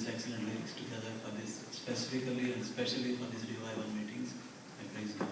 these excellent lyrics together for this, specifically and especially for these revival meetings. I praise God.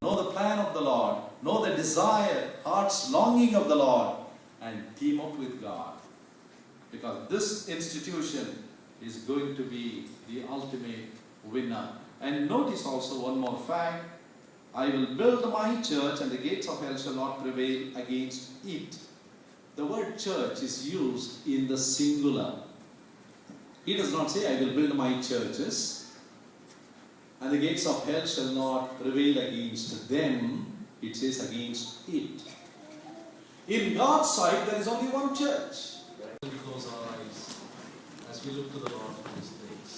Know the plan of the Lord, know the desire, heart's longing of the Lord, and team up with God. Because this institution is going to be the ultimate winner. And notice also one more fact, I will build my church and the gates of hell shall not prevail against it. The word church is used in the singular. He does not say, I will build my churches and the gates of hell shall not prevail against them. It says against it. In God's sight, there is only one church. We close our eyes as we look to the Lord for these things.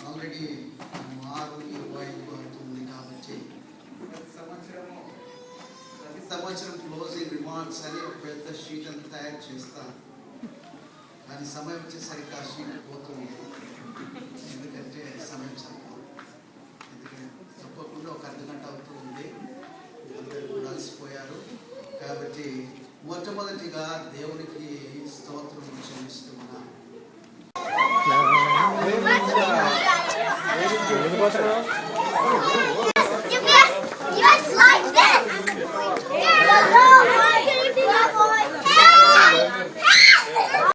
Already 6:25 కాబట్టి ప్రతి సంవత్సరం closing remarks అని ఒక పెద్ద sheet అంతా తయారు చేస్తాను. కానీ సమయం వచ్చేసరికి ఆ షీట్ పోతుంది. ఎందుకంటే సమయం ఎందుకంటే తప్పకుండా ఒక అర్ధగంట అవుతుంది. అందరూ కూడా అలసిపోయారు. కాబట్టి మొట్టమొదటిగా దేవునికి స్తోత్రం చెల్లిస్తున్నాను.